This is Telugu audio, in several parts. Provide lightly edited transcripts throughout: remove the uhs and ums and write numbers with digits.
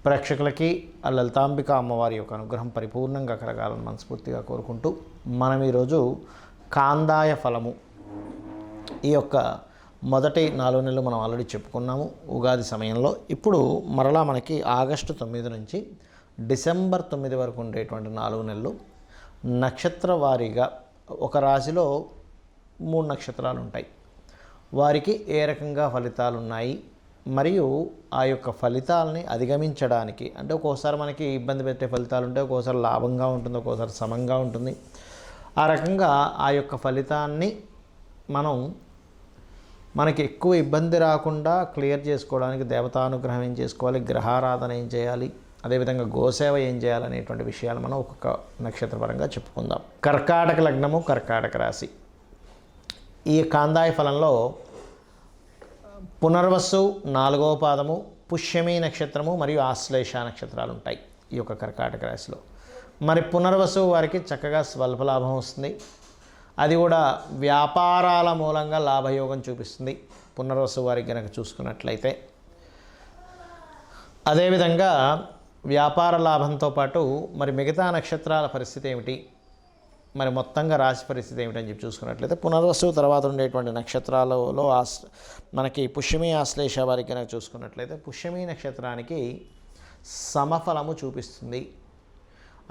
ప్రేక్షకులకి ఆ లలితాంబిక అమ్మవారి యొక్క అనుగ్రహం పరిపూర్ణంగా కలగాలని మనస్ఫూర్తిగా కోరుకుంటూ మనం ఈరోజు కాందాయ ఫలము ఈ యొక్క మొదటి 4 నెలలు మనం ఆల్రెడీ చెప్పుకున్నాము ఉగాది సమయంలో. ఇప్పుడు మరలా మనకి ఆగస్టు 9 నుంచి డిసెంబర్ 9 వరకు ఉండేటువంటి 4 నెలలు నక్షత్ర వారీగా ఒక రాశిలో 3 నక్షత్రాలు ఉంటాయి. వారికి ఏ రకంగా ఫలితాలు ఉన్నాయి మరియు ఆ యొక్క ఫలితాలని అధిగమించడానికి, అంటే ఒక్కోసారి మనకి ఇబ్బంది పెట్టే ఫలితాలు ఉంటాయి, ఒక్కోసారి లాభంగా ఉంటుంది, ఒక్కోసారి సమంగా ఉంటుంది. ఆ రకంగా ఆ యొక్క ఫలితాన్ని మనకి ఎక్కువ ఇబ్బంది రాకుండా క్లియర్ చేసుకోవడానికి దేవతానుగ్రహం ఏం చేసుకోవాలి, గ్రహారాధన ఏం చేయాలి, అదేవిధంగా గోసేవ ఏం చేయాలనేటువంటి విషయాలు మనం ఒక్కొక్క నక్షత్రపరంగా చెప్పుకుందాం. కర్కాటక లగ్నము, కర్కాటక రాశి. ఈ కాందాయ ఫలంలో పునర్వసు 4వ పాదము, పుష్యమి నక్షత్రము మరియు ఆశ్లేష నక్షత్రాలు ఉంటాయి ఈ యొక్క కర్కాటక రాశిలో. మరి పునర్వసు వారికి చక్కగా స్వల్ప లాభం వస్తుంది. అది కూడా వ్యాపారాల మూలంగా లాభయోగం చూపిస్తుంది పునర్వసు వారికి కనుక చూసుకున్నట్లయితే. అదేవిధంగా వ్యాపార లాభంతో పాటు మరి మిగతా నక్షత్రాల పరిస్థితి ఏమిటి, మరి మొత్తంగా రాశి పరిస్థితి ఏమిటని చెప్పి చూసుకున్నట్లయితే పునర్వసు తర్వాత ఉండేటువంటి నక్షత్రాలలో మనకి పుష్యమి ఆశ్లేష వారికి కనుక చూసుకున్నట్లయితే పుష్యమి నక్షత్రానికి సమఫలము చూపిస్తుంది.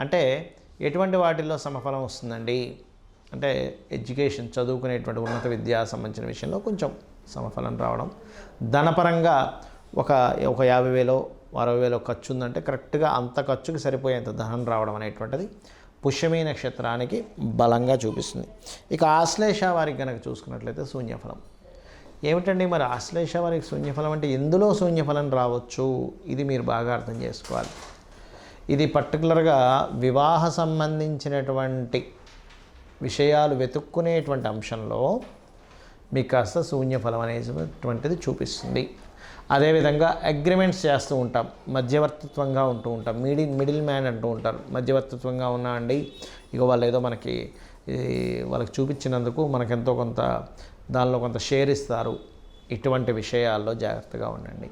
అంటే ఎటువంటి వాటిల్లో సమఫలం వస్తుందండి అంటే ఎడ్యుకేషన్, చదువుకునేటువంటి ఉన్నత విద్యా సంబంధించిన విషయంలో కొంచెం సమఫలం రావడం, ధనపరంగా ఒక 50,000 60,000 ఖర్చు ఉందంటే కరెక్ట్గా అంత ఖర్చుకి సరిపోయేంత ధనం రావడం అనేటువంటిది పుష్యమి నక్షత్రానికి బలంగా చూపిస్తుంది. ఇక ఆశ్లేష వారికి కనుక చూసుకున్నట్లయితే శూన్యఫలం. ఏమిటండి మరి ఆశ్లేష వారికి శూన్యఫలం అంటే ఎందులో శూన్యఫలం రావచ్చు, ఇది మీరు బాగా అర్థం చేసుకోవాలి. ఇది పర్టికులర్గా వివాహ సంబంధించినటువంటి విషయాలు వెతుక్కునేటువంటి అంశంలో మీకు కాస్త శూన్యఫలం అనేటువంటిది చూపిస్తుంది. అదేవిధంగా అగ్రిమెంట్స్ చేస్తూ ఉంటాం, మధ్యవర్తిత్వంగా ఉంటూ ఉంటాం, మిడిల్ మ్యాన్ అంటూ ఉంటారు. మధ్యవర్తిత్వంగా ఉన్నా అండి, ఇక వాళ్ళు ఏదో వాళ్ళకి చూపించినందుకు మనకెంతో కొంత దానిలో కొంత షేర్ ఇస్తారు. ఇటువంటి విషయాల్లో జాగ్రత్తగా ఉండండి.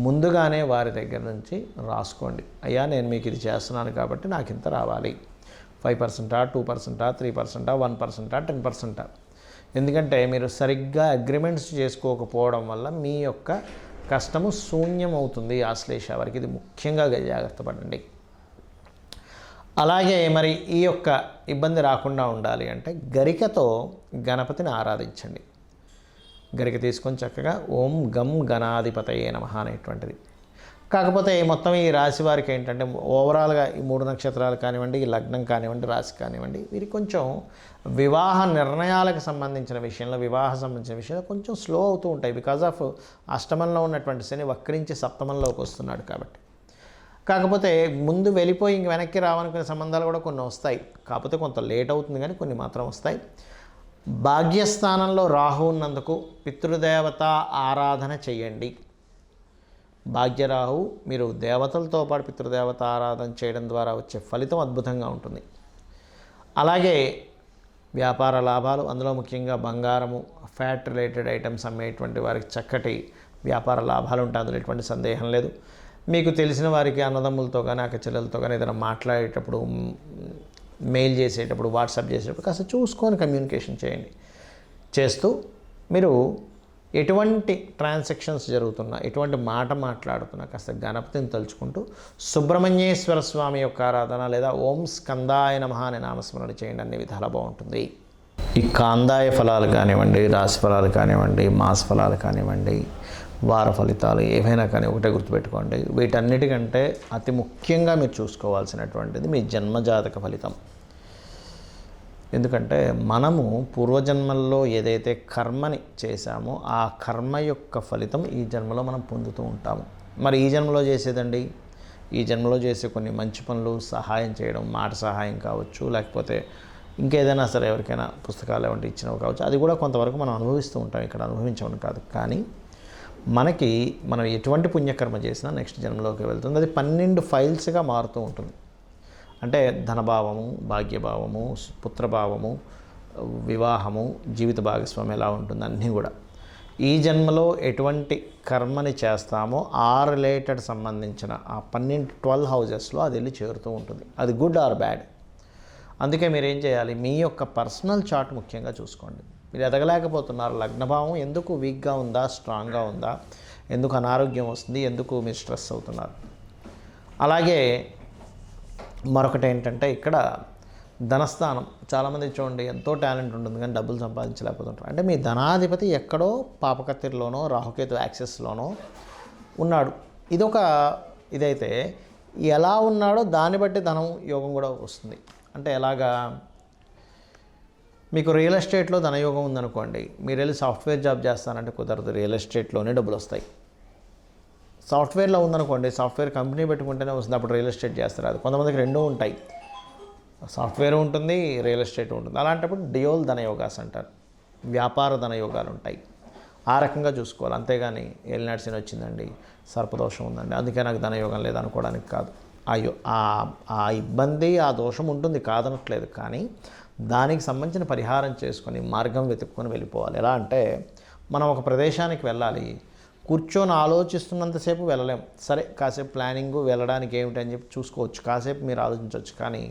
ముందుగానే వారి దగ్గర నుంచి రాసుకోండి, అయ్యా నేను మీకు ఇది చేస్తున్నాను కాబట్టి నాకు ఇంత రావాలి, 5%, 2%, 3%, 1%, 10%. ఎందుకంటే మీరు సరిగ్గా అగ్రిమెంట్స్ చేసుకోకపోవడం వల్ల మీ యొక్క కష్టము శూన్యం అవుతుంది ఆశ్లేష వారికి. ఇది ముఖ్యంగా జాగ్రత్త పడండి. అలాగే మరి ఈ యొక్క ఇబ్బంది రాకుండా ఉండాలి అంటే గరికతో గణపతిని ఆరాధించండి. గరిక తీసుకొని చక్కగా ఓం గం గణాధిపతయే నమః అనేటువంటిది. కాకపోతే మొత్తం ఈ రాశి వారికి ఏంటంటే ఓవరాల్గా ఈ 3 నక్షత్రాలు కానివ్వండి, ఈ లగ్నం కానివ్వండి, రాశి కానివ్వండి, వీరికి కొంచెం వివాహ నిర్ణయాలకు సంబంధించిన విషయంలో, కొంచెం స్లో అవుతూ ఉంటాయి. బికాజ్ ఆఫ్ అష్టమంలో ఉన్నటువంటి శని వక్రించి సప్తమంలోకి వస్తున్నాడు కాబట్టి. కాకపోతే ముందు వెళ్ళిపోయి ఇంక వెనక్కి రావనుకునే సంబంధాలు కూడా కొన్ని వస్తాయి. కాకపోతే కొంత లేట్ అవుతుంది కానీ కొన్ని మాత్రం వస్తాయి. భాగ్యస్థానంలో రాహు ఉన్నందుకు పితృదేవత ఆరాధన చేయండి. భాగ్యరాహు మీరు దేవతలతో పాటు పితృదేవత ఆరాధన చేయడం ద్వారా వచ్చే ఫలితం అద్భుతంగా ఉంటుంది. అలాగే వ్యాపార లాభాలు, అందులో ముఖ్యంగా బంగారము, ఫ్యాట్ రిలేటెడ్ ఐటమ్స్ అమ్మేటువంటి వారికి చక్కటి వ్యాపార లాభాలు ఉంటాయి, అందులో ఎటువంటి సందేహం లేదు. మీకు తెలిసిన వారికి అన్నదమ్ములతో కానీ అక్క చెల్లెలతో కానీ ఏదైనా మాట్లాడేటప్పుడు, మెయిల్ చేసేటప్పుడు, వాట్సాప్ చేసేటప్పుడు కాస్త చూసుకొని కమ్యూనికేషన్ చేస్తూ మీరు ఎటువంటి ట్రాన్సాక్షన్స్ జరుగుతున్నా, ఎటువంటి మాట మాట్లాడుతున్నా కాస్త గణపతిని తలుచుకుంటూ సుబ్రహ్మణ్యేశ్వర స్వామి యొక్క ఆరాధన లేదా ఓం స్కందాయ నమః అనే నామస్మరణ చేయండి. అన్ని విధాలా బాగుంటుంది. ఈ కాందాయ ఫలాలు కానివ్వండి, రాశి ఫలాలు కానివ్వండి, మాస ఫలాలు కానివ్వండి, వార ఫలితాలు ఏవైనా కానీ ఒకటే గుర్తుపెట్టుకోండి, వీటన్నిటికంటే అతి ముఖ్యంగా మీరు చూసుకోవాల్సినటువంటిది మీ జన్మజాతక ఫలితం. ఎందుకంటే మనము పూర్వజన్మల్లో ఏదైతే కర్మని చేశామో ఆ కర్మ యొక్క ఫలితం ఈ జన్మలో మనం పొందుతూ ఉంటాము. మరి ఈ జన్మలో చేసేదండి, ఈ జన్మలో చేసే కొన్ని మంచి పనులు, సహాయం చేయడం, మాట సహాయం కావచ్చు, లేకపోతే ఇంకేదైనా సరే ఎవరికైనా పుస్తకాలు ఏమంటే ఇచ్చినవి కావచ్చు, అది కూడా కొంతవరకు మనం అనుభవిస్తూ ఉంటాం. ఇక్కడ అనుభవించమని కాదు, కానీ మనం ఎటువంటి పుణ్యకర్మ చేసినా నెక్స్ట్ జన్మలోకి వెళ్తుంది. అది 12 ఫైల్స్గా మారుతూ ఉంటుంది. అంటే ధనభావము, భాగ్యభావము, పుత్రభావము, వివాహము, జీవిత భాగస్వామి ఎలా ఉంటుంది అన్నీ కూడా ఈ జన్మలో ఎటువంటి కర్మని చేస్తామో ఆ రిలేటెడ్ సంబంధించిన ఆ 12 హౌజెస్లో అది వెళ్ళి చేరుతూ ఉంటుంది. అది గుడ్ ఆర్ బ్యాడ్. అందుకే మీరు ఏం చేయాలి, మీ యొక్క పర్సనల్ చార్ట్ ముఖ్యంగా చూసుకోండి. మీరు ఎదగలేకపోతున్నారు, లగ్నభావం ఎందుకు వీక్గా ఉందా, స్ట్రాంగ్గా ఉందా, ఎందుకు అనారోగ్యం వస్తుంది, ఎందుకు మీరు స్ట్రెస్ అవుతున్నారు. అలాగే మరొకటి ఏంటంటే ఇక్కడ ధనస్థానం. చాలామంది చూడండి ఎంతో టాలెంట్ ఉంటుంది కానీ డబ్బులు సంపాదించలేకపోతుంటారు. అంటే మీ ధనాధిపతి ఎక్కడో పాపకత్తిరిలోనో రాహుకేతు యాక్సెస్లోనో ఉన్నాడు. ఇదైతే ఎలా ఉన్నాడో దాన్ని బట్టి ధనం యోగం కూడా వస్తుంది. అంటే ఎలాగా, మీకు రియల్ ఎస్టేట్లో ధనయోగం ఉందనుకోండి, మీరు వెళ్ళి సాఫ్ట్వేర్ జాబ్ చేస్తానంటే కుదరదు, రియల్ ఎస్టేట్లోనే డబ్బులు వస్తాయి. సాఫ్ట్వేర్లో ఉందనుకోండి, సాఫ్ట్వేర్ కంపెనీ పెట్టుకుంటేనే వస్తుంది, అప్పుడు రియల్ ఎస్టేట్ చేస్తారు. అది కొంతమందికి రెండూ ఉంటాయి, సాఫ్ట్వేర్ ఉంటుంది, రియల్ ఎస్టేట్ ఉంటుంది. అలాంటప్పుడు డియోల్ ధనయోగాస్ అంటారు, వ్యాపార ధనయోగాలు ఉంటాయి. ఆ రకంగా చూసుకోవాలి. అంతేగాని ఏలినాటి శని వచ్చిందండి, సర్పదోషం ఉందండి, అందుకే నాకు ధనయోగం లేదనుకోవడానికి కాదు. అయ్యో ఆ ఇబ్బంది, ఆ దోషం ఉంటుంది కాదనట్లేదు, కానీ దానికి సంబంధించిన పరిహారం చేసుకొని మార్గం వెతుక్కొని వెళ్ళిపోవాలి. ఎలా అంటే, మనం ఒక ప్రదేశానికి వెళ్ళాలి, కూర్చొని ఆలోచిస్తున్నంతసేపు వెళ్ళలేం. సరే కాసేపు ప్లానింగ్ వెళ్ళడానికి ఏమిటి అని చెప్పి చూసుకోవచ్చు, కాసేపు మీరు ఆలోచించవచ్చు. కానీ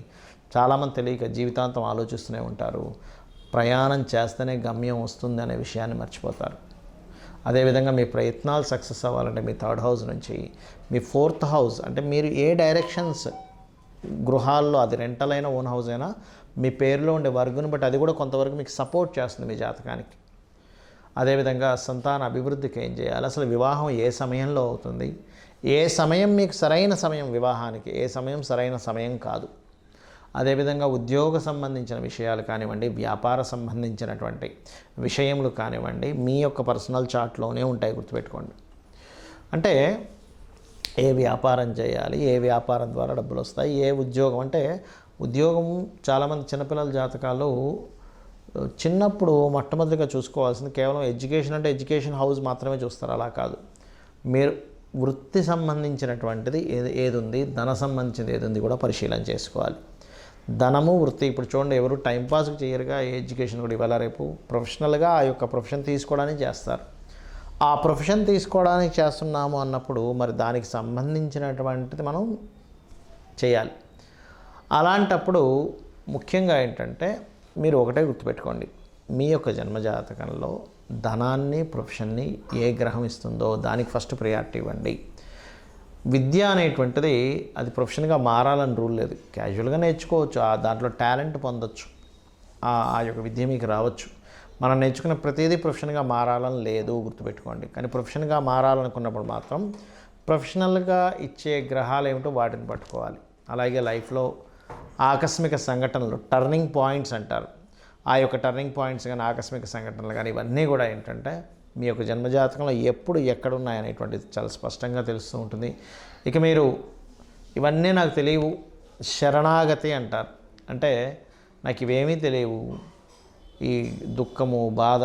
చాలామంది తెలియక జీవితాంతం ఆలోచిస్తూనే ఉంటారు. ప్రయాణం చేస్తేనే గమ్యం వస్తుంది అనే విషయాన్ని మర్చిపోతారు. అదేవిధంగా మీ ప్రయత్నాలు సక్సెస్ అవ్వాలంటే మీ 3rd హౌస్ నుంచి మీ 4th హౌస్, అంటే మీరు ఏ డైరెక్షన్స్ గృహాల్లో, అది రెంటల్ అయినా ఓన్ హౌస్ అయినా, మీ పేరులో ఉండే వర్గుని బట్టి అది కూడా కొంతవరకు మీకు సపోర్ట్ చేస్తుంది మీ జాతకానికి. అదేవిధంగా సంతాన అభివృద్ధికి ఏం చేయాలి, అసలు వివాహం ఏ సమయంలో అవుతుంది, ఏ సమయం మీకు సరైన సమయం వివాహానికి, ఏ సమయం సరైన సమయం కాదు. అదేవిధంగా ఉద్యోగ సంబంధించిన విషయాలు కానివ్వండి, వ్యాపార సంబంధించినటువంటి విషయములు కానివ్వండి, మీ యొక్క పర్సనల్ చార్ట్లోనే ఉంటాయి, గుర్తుపెట్టుకోండి. అంటే ఏ వ్యాపారం చేయాలి, ఏ వ్యాపారం ద్వారా డబ్బులు వస్తాయి, ఏ ఉద్యోగం, అంటే ఉద్యోగం చాలామంది చిన్నపిల్లల జాతకాలు చిన్నప్పుడు మొట్టమొదటిగా చూసుకోవాల్సింది కేవలం ఎడ్యుకేషన్, అంటే ఎడ్యుకేషన్ హౌస్ మాత్రమే చూస్తారు. అలా కాదు, మీరు వృత్తి సంబంధించినటువంటిది ఏది ఉంది, ధన సంబంధించింది ఏది ఉంది కూడా పరిశీలన చేసుకోవాలి. ధనము, వృత్తి. ఇప్పుడు చూడండి, ఎవరు టైంపాస్కి చేయరుగా ఎడ్యుకేషన్ కూడా ఇవాళ రేపు ప్రొఫెషనల్గా ఆ యొక్క ప్రొఫెషన్ తీసుకోవడానికి చేస్తారు. ఆ ప్రొఫెషన్ తీసుకోవడానికి చేస్తున్నాము అన్నప్పుడు మరి దానికి సంబంధించినటువంటిది మనం చేయాలి. అలాంటప్పుడు ముఖ్యంగా ఏంటంటే, మీరు ఒకటే గుర్తుపెట్టుకోండి, మీ యొక్క జన్మజాతకంలో ధనాన్ని, ప్రొఫెషన్ని ఏ గ్రహం ఇస్తుందో దానికి ఫస్ట్ ప్రయారిటీ ఇవ్వండి. విద్య అనేటువంటిది అది ప్రొఫెషన్గా మారాలని రూల్ లేదు, క్యాజువల్గా నేర్చుకోవచ్చు, దాంట్లో టాలెంట్ పొందొచ్చు, ఆ యొక్క విద్య మీకు రావచ్చు. మనం నేర్చుకున్న ప్రతిదీ ప్రొఫెషన్గా మారాలని లేదు, గుర్తుపెట్టుకోండి. కానీ ప్రొఫెషన్గా మారాలనుకున్నప్పుడు మాత్రం ప్రొఫెషనల్గా ఇచ్చే గ్రహాలు ఏమిటో వాటిని పట్టుకోవాలి. అలాగే లైఫ్లో ఆకస్మిక సంఘటనలు, టర్నింగ్ పాయింట్స్ అంటారు, ఆ యొక్క టర్నింగ్ పాయింట్స్ కానీ ఆకస్మిక సంఘటనలు కానీ ఇవన్నీ కూడా ఏంటంటే మీ యొక్క జన్మజాతకంలో ఎప్పుడు ఎక్కడున్నాయనేటువంటిది చాలా స్పష్టంగా తెలుస్తూ ఉంటుంది. ఇక మీరు ఇవన్నీ నాకు తెలియవు, శరణాగతి అంటారు. అంటే నాకు ఇవేమీ తెలియవు, ఈ దుఃఖము, బాధ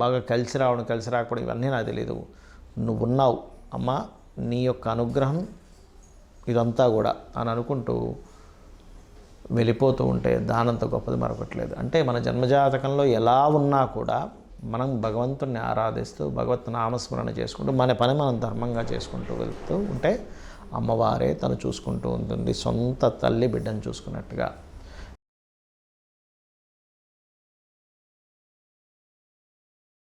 బాగా కలిసి రావడం, కలిసి రాకపోవడం ఇవన్నీ నాకు తెలియదు, నువ్వు ఉన్నావు అమ్మ, నీ యొక్క అనుగ్రహం ఇదంతా కూడా అని అనుకుంటూ వెళ్ళిపోతూ ఉంటే దానంత గొప్పది మరొకట్లేదు. అంటే మన జన్మజాతకంలో ఎలా ఉన్నా కూడా మనం భగవంతుని ఆరాధిస్తూ భగవత్ నామస్మరణ చేసుకుంటూ మన పని మనం ధర్మంగా చేసుకుంటూ వెళ్తూ ఉంటే అమ్మవారే తను చూసుకుంటూ ఉంటుంది, సొంత తల్లి బిడ్డను చూసుకున్నట్టుగా.